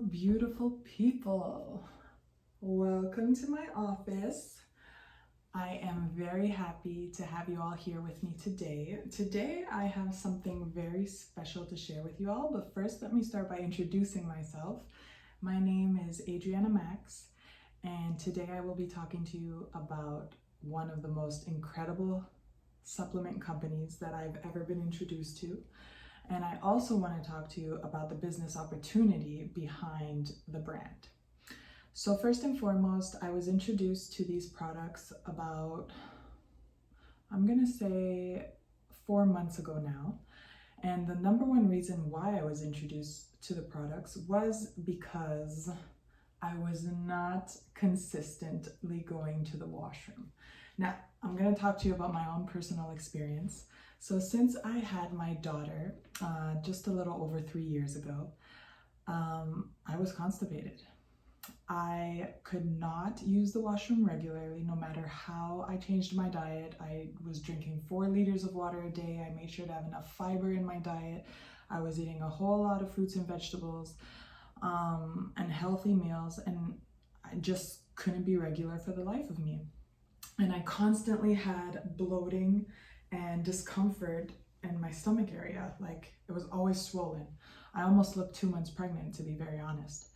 beautiful people. Welcome to my office. I am very happy to have you all here with me today. Today, I have something very special to share with you all, but first, let me start by introducing myself. My name is Adriana Max, and today I will be talking to you about one of the most incredible supplement companies that I've ever been introduced to. And I also want to talk to you about the business opportunity behind the brand. So first and foremost, I was introduced to these products about, I'm gonna say 4 months ago now. And the number one reason why I was introduced to the products was because I was not consistently going to the washroom. Now, I'm gonna talk to you about my own personal experience. So since I had my daughter just a little over 3 years ago, I was constipated. I could not use the washroom regularly, no matter how I changed my diet. I was drinking 4 liters of water a day. I made sure to have enough fiber in my diet. I was eating a whole lot of fruits and vegetables and healthy meals, and I just couldn't be regular for the life of me. And I constantly had bloating and discomfort in my stomach area. Like, it was always swollen. I almost looked 2 months pregnant, to be very honest.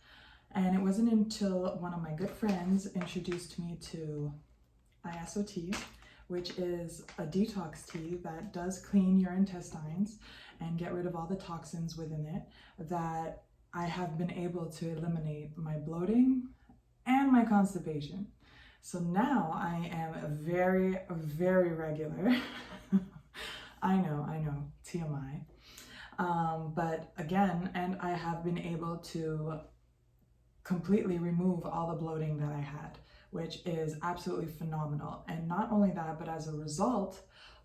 And it wasn't until one of my good friends introduced me to ISO tea, which is a detox tea that does clean your intestines and get rid of all the toxins within it, that I have been able to eliminate my bloating and my constipation. So now I am a very, very regular. I know, TMI. But again, and I have been able to completely remove all the bloating that I had, which is absolutely phenomenal. And not only that, but as a result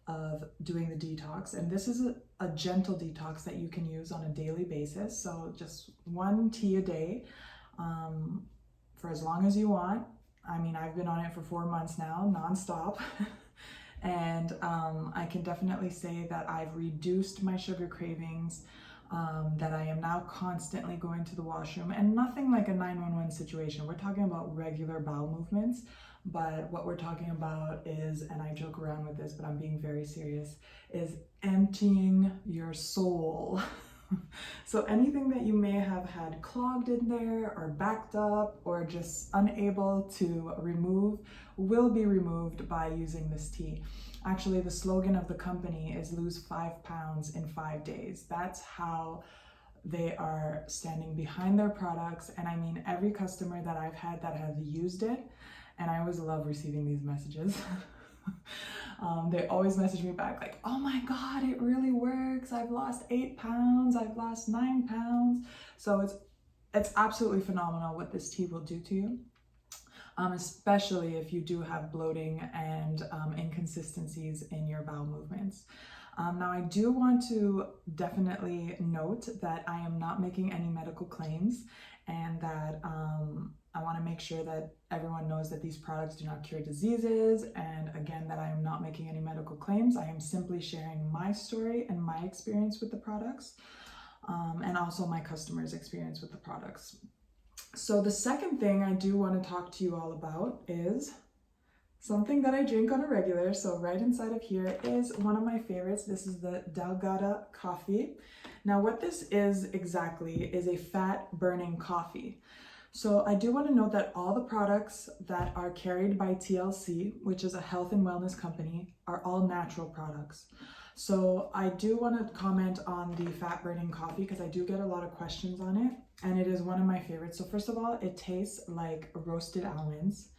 of doing the detox, and this is a gentle detox that you can use on a daily basis. So just 1 tea a day for as long as you want. I mean, I've been on it for 4 months now, nonstop. And I can definitely say that I've reduced my sugar cravings, that I am now constantly going to the washroom, and nothing like a 911 situation. We're talking about regular bowel movements, but what we're talking about is, and I joke around with this, but I'm being very serious, is emptying your soul. So anything that you may have had clogged in there or backed up or just unable to remove will be removed by using this tea. Actually, the slogan of the company is lose 5 pounds in 5 days. That's how they are standing behind their products. And I mean, every customer that I've had that have used it, and I always love receiving these messages. They always message me back like, oh my God, it really works. I've lost 8 pounds. I've lost 9 pounds. So it's absolutely phenomenal what this tea will do to you. Especially if you do have bloating and inconsistencies in your bowel movements. Now, I do want to definitely note that I am not making any medical claims, and that I want to make sure that everyone knows that these products do not cure diseases, and again, that I am not making any medical claims. I am simply sharing my story and my experience with the products, and also my customers' experience with the products. So the second thing I do want to talk to you all about is something that I drink on a regular. So right inside of here is one of my favorites. This is the Delgada coffee. Now what this is exactly is a fat burning coffee. So I do want to note that all the products that are carried by TLC, which is a health and wellness company, are all natural products. So I do want to comment on the fat burning coffee because I do get a lot of questions on it, and it is one of my favorites. So first of all, it tastes like roasted almonds.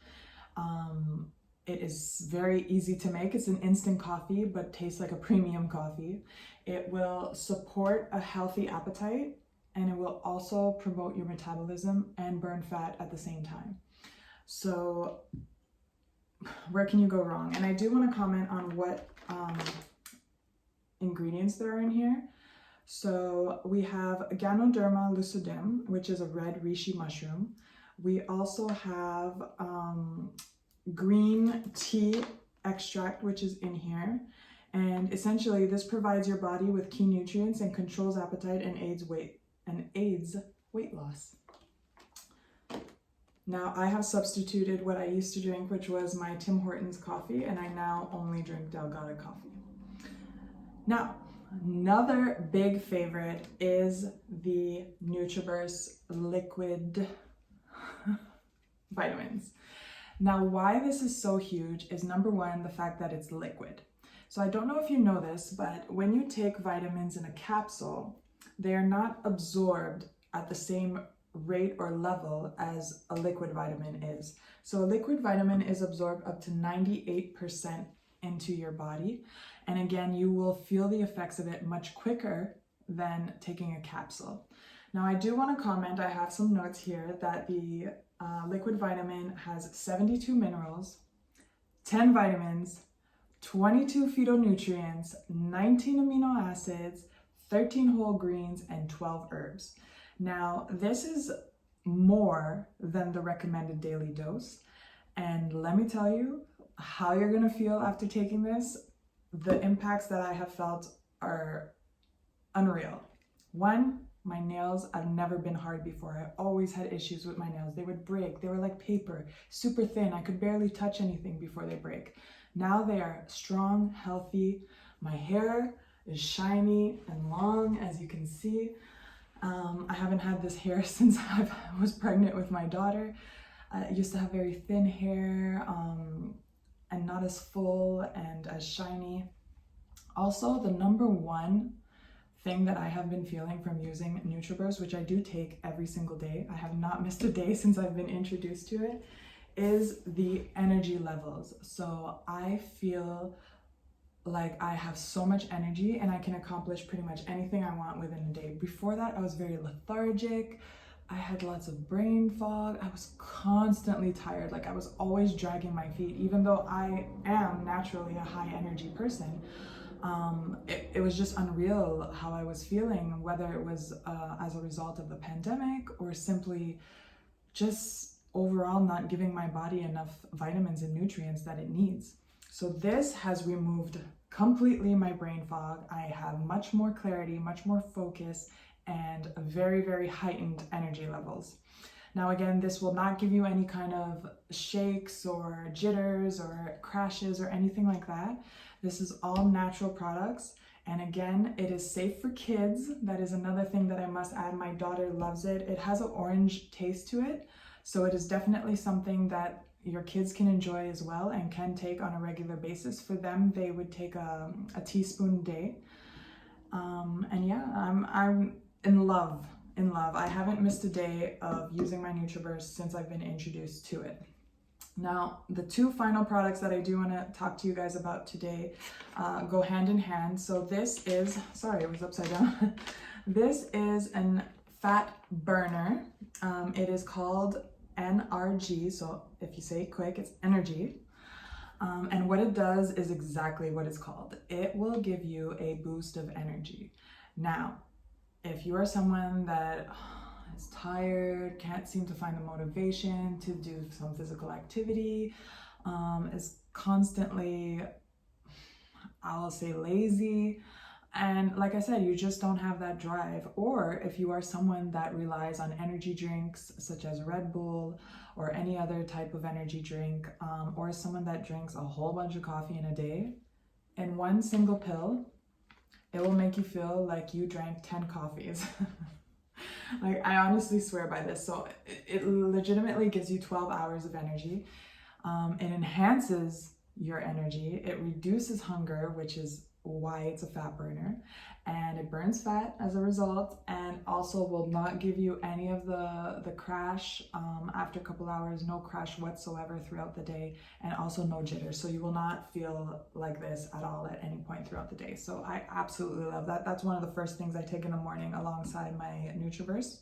It is very easy to make. It's an instant coffee, but tastes like a premium coffee. It will support a healthy appetite, and it will also promote your metabolism and burn fat at the same time. So where can you go wrong? And I do want to comment on what ingredients there are in here. So we have Ganoderma lucidum, which is a red reishi mushroom. We also have green tea extract, which is in here. And essentially this provides your body with key nutrients and controls appetite and aids weight loss. Now I have substituted what I used to drink, which was my Tim Hortons coffee, and I now only drink Delgado coffee. Now, another big favorite is the Nutraverse liquid vitamins. Now, why this is so huge is number one, the fact that it's liquid. So I don't know if you know this, but when you take vitamins in a capsule, they are not absorbed at the same rate or level as a liquid vitamin is. So a liquid vitamin is absorbed up to 98% into your body. And again, you will feel the effects of it much quicker than taking a capsule. Now, I do want to comment, I have some notes here, that the liquid vitamin has 72 minerals, 10 vitamins, 22 phytonutrients, 19 amino acids, 13 whole greens, and 12 herbs. Now, this is more than the recommended daily dose. And let me tell you how you're going to feel after taking this. The impacts that I have felt are unreal. One, my nails, I've never been hard before. I always had issues with my nails. They would break. They were like paper, super thin. I could barely touch anything before they break. Now they are strong, healthy. My hair is shiny and long, as you can see. I haven't had this hair since I was pregnant with my daughter. I used to have very thin hair and not as full and as shiny. Also, the number one thing that I have been feeling from using Nutraverse, which I do take every single day, I have not missed a day since I've been introduced to it, is the energy levels. So I feel like I have so much energy and I can accomplish pretty much anything I want within a day. Before that, I was very lethargic. I had lots of brain fog. I was constantly tired. Like I was always dragging my feet, even though I am naturally a high energy person. It was just unreal how I was feeling, whether it was as a result of the pandemic or simply just overall not giving my body enough vitamins and nutrients that it needs. So this has removed completely my brain fog. I have much more clarity, much more focus, and very, very heightened energy levels. Now again, this will not give you any kind of shakes or jitters or crashes or anything like that. This is all natural products. And again, it is safe for kids. That is another thing that I must add. My daughter loves it. It has an orange taste to it. So it is definitely something that your kids can enjoy as well and can take on a regular basis. For them, they would take a teaspoon a day. And yeah, I'm in love. I haven't missed a day of using my Nutraverse since I've been introduced to it. Now, the two final products that I do want to talk to you guys about today go hand in hand. So this is, sorry, it was upside down. This is an fat burner. It is called NRG. So if you say it quick, it's energy. And what it does is exactly what it's called. It will give you a boost of energy. Now, if you are someone that is tired, can't seem to find the motivation to do some physical activity, is constantly, I'll say, lazy, and like I said, you just don't have that drive, or if you are someone that relies on energy drinks such as Red Bull or any other type of energy drink, or someone that drinks a whole bunch of coffee in a day, in one single pill, it will make you feel like you drank 10 coffees. Like, I honestly swear by this. So it legitimately gives you 12 hours of energy. It enhances your energy. It reduces hunger, which is why it's a fat burner, and it burns fat as a result, and also will not give you any of the crash after a couple hours. No crash whatsoever throughout the day, and also no jitters. So you will not feel like this at all at any point throughout the day. So I absolutely love that. That's one of the first things I take in the morning alongside my Nutraverse.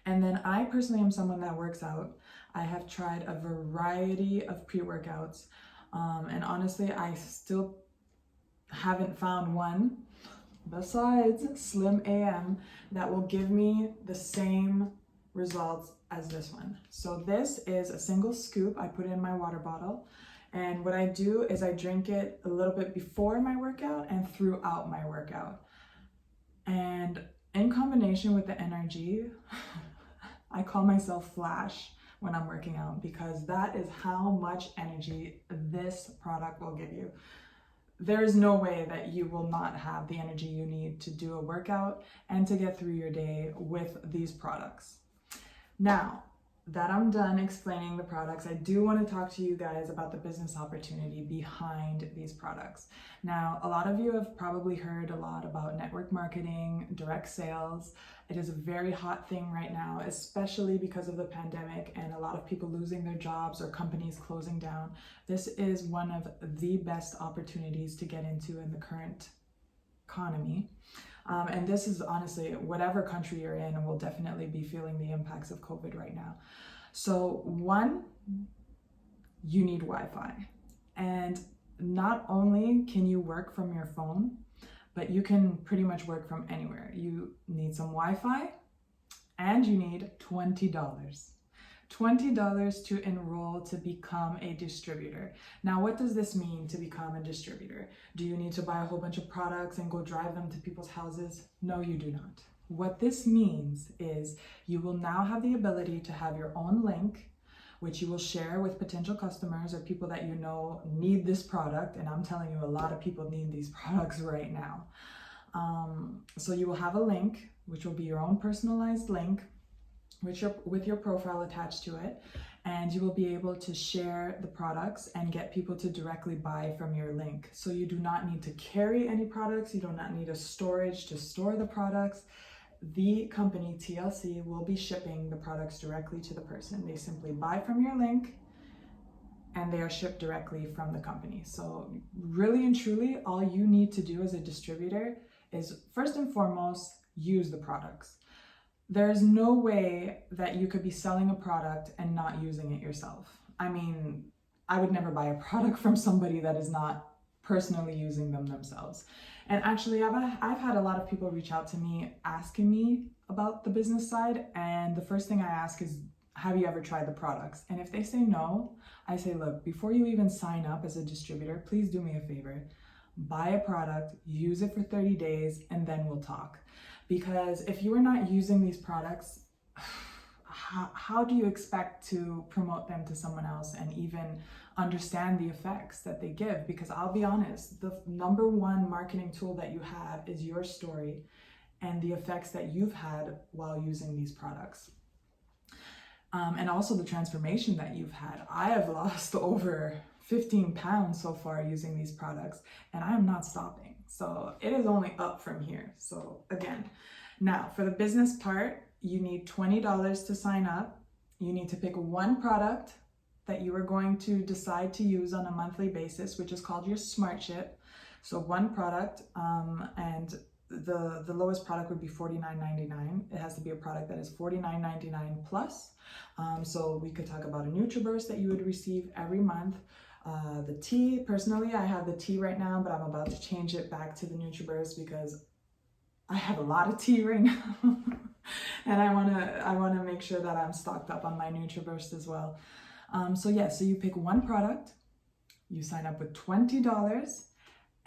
And then I personally am someone that works out. I have tried a variety of pre-workouts, and honestly, I still haven't found one besides Slim AM that will give me the same results as this one. So this is a single scoop. I put it in my water bottle, and what I do is I drink it a little bit before my workout and throughout my workout. And in combination with the energy, I call myself Flash. when I'm working out, because that is how much energy this product will give you. There is no way that you will not have the energy you need to do a workout and to get through your day with these products. Now that I'm done explaining the products, I do want to talk to you guys about the business opportunity behind these products. Now, a lot of you have probably heard a lot about network marketing, direct sales. It is a very hot thing right now, especially because of the pandemic and a lot of people losing their jobs or companies closing down. This is one of the best opportunities to get into in the current economy. And this is honestly, whatever country you're in will definitely be feeling the impacts of COVID right now. So one, you need Wi-Fi. And not only can you work from your phone, but you can pretty much work from anywhere. You need some Wi-Fi and you need $20. $20 to enroll to become a distributor. Now, what does this mean to become a distributor? Do you need to buy a whole bunch of products and go drive them to people's houses? No, you do not. What this means is you will now have the ability to have your own link, which you will share with potential customers or people that you know need this product. And I'm telling you, a lot of people need these products right now. So you will have a link, which will be your own personalized link, with your profile attached to it, and you will be able to share the products and get people to directly buy from your link. So you do not need to carry any products, you do not need a storage to store the products. The company TLC will be shipping the products directly to the person. They simply buy from your link and they are shipped directly from the company. So really and truly, all you need to do as a distributor is first and foremost, use the products. There's no way that you could be selling a product and not using it yourself. I mean, I would never buy a product from somebody that is not personally using them themselves. And actually, I've had a lot of people reach out to me asking me about the business side. And the first thing I ask is, have you ever tried the products? And if they say no, I say, look, before you even sign up as a distributor, please do me a favor. Buy a product, use it for 30 days, and then we'll talk. Because if you are not using these products, how do you expect to promote them to someone else and even understand the effects that they give? Because I'll be honest, the number one marketing tool that you have is your story and the effects that you've had while using these products. And also the transformation that you've had. I have lost over 15 pounds so far using these products, and I am not stopping. So it is only up from here. So again, now for the business part, you need $20 to sign up. You need to pick one product that you are going to decide to use on a monthly basis, which is called your Smart Ship. So one product, and the lowest product would be $49.99. It has to be a product that is $49.99 plus. So we could talk about a NutriBurst that you would receive every month. The tea, personally, I have the tea right now, but I'm about to change it back to the NutriBurst because I have a lot of tea right now. And I wanna make sure that I'm stocked up on my NutriBurst as well. So you pick one product, you sign up with $20,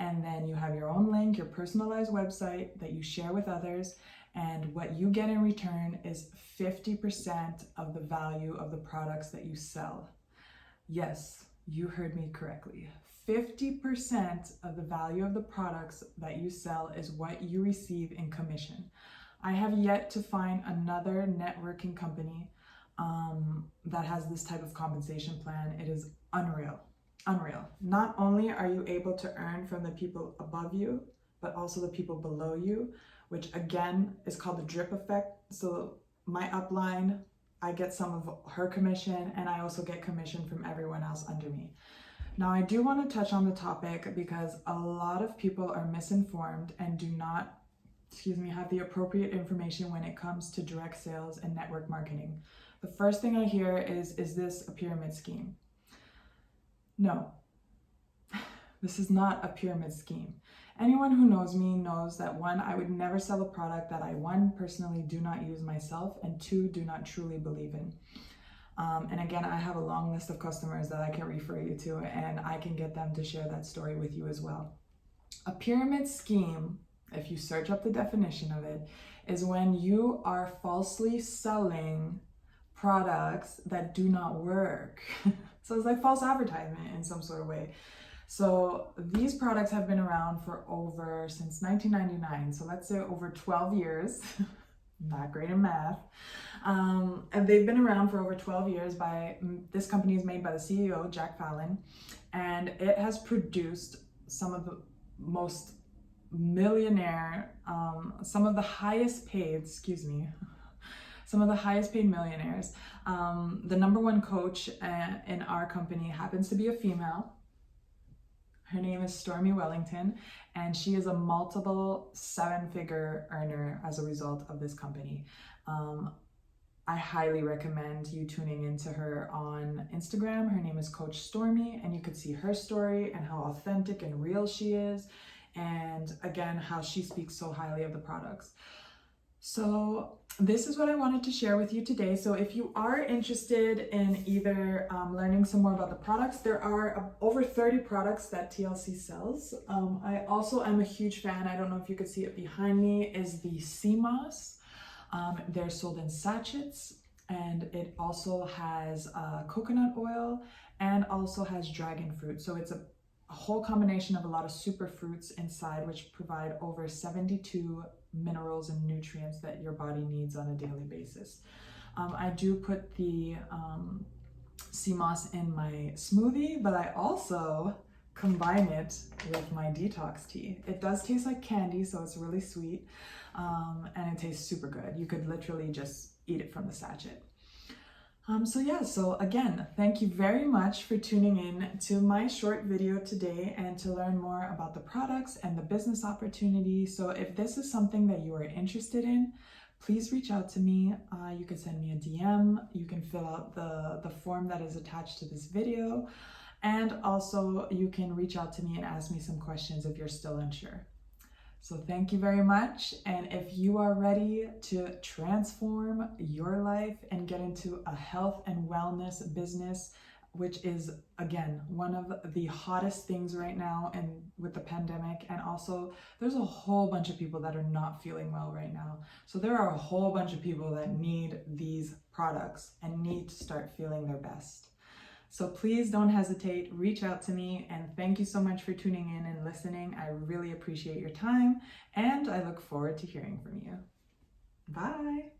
and then you have your own link, your personalized website that you share with others. And what you get in return is 50% of the value of the products that you sell. Yes, you heard me correctly. 50% of the value of the products that you sell is what you receive in commission. I have yet to find another networking company that has this type of compensation plan. It is unreal. Not only are you able to earn from the people above you, but also the people below you, which again is called the drip effect. So my upline, I get some of her commission, and I also get commission from everyone else under me. Now, I do want to touch on the topic because a lot of people are misinformed and do not, have the appropriate information when it comes to direct sales and network marketing. The first thing I hear is this a pyramid scheme? No, this is not a pyramid scheme. Anyone who knows me knows that one, I would never sell a product that I, one, personally do not use myself, and two, do not truly believe in. And again, I have a long list of customers that I can refer you to, and I can get them to share that story with you as well. A pyramid scheme, if you search up the definition of it, is when you are falsely selling products that do not work. So it's like false advertisement in some sort of way. So these products have been around for since 1999. So let's say over 12 years. Not great in math. And they've been around for over 12 years. This company is made by the CEO, Jack Fallon, and it has produced some of the most some of the highest paid millionaires. The number one coach in our company happens to be a female. Her name is Stormy Wellington, and she is a multiple 7-figure earner as a result of this company. I highly recommend you tuning into her on Instagram. Her name is Coach Stormy, and you could see her story and how authentic and real she is, and again, how she speaks so highly of the products. So this is what I wanted to share with you today. So if you are interested in either learning some more about the products, there are over 30 products that TLC sells. I also am a huge fan, I don't know if you could see it behind me, is the sea moss. They're sold in sachets, and it also has coconut oil and also has dragon fruit. So it's a whole combination of a lot of superfruits inside, which provide over 72 minerals and nutrients that your body needs on a daily basis. I do put the sea moss in my smoothie, but I also combine it with my detox tea. It does taste like candy, so it's really sweet, and it tastes super good. You could literally just eat it from the sachet. So again, thank you very much for tuning in to my short video today and to learn more about the products and the business opportunity. So if this is something that you are interested in, please reach out to me. You can send me a DM. You can fill out the form that is attached to this video. And also you can reach out to me and ask me some questions if you're still unsure. So thank you very much. And if you are ready to transform your life and get into a health and wellness business, which is, again, one of the hottest things right now and with the pandemic, and also there's a whole bunch of people that are not feeling well right now. So there are a whole bunch of people that need these products and need to start feeling their best. So please don't hesitate, reach out to me, and thank you so much for tuning in and listening. I really appreciate your time, and I look forward to hearing from you. Bye.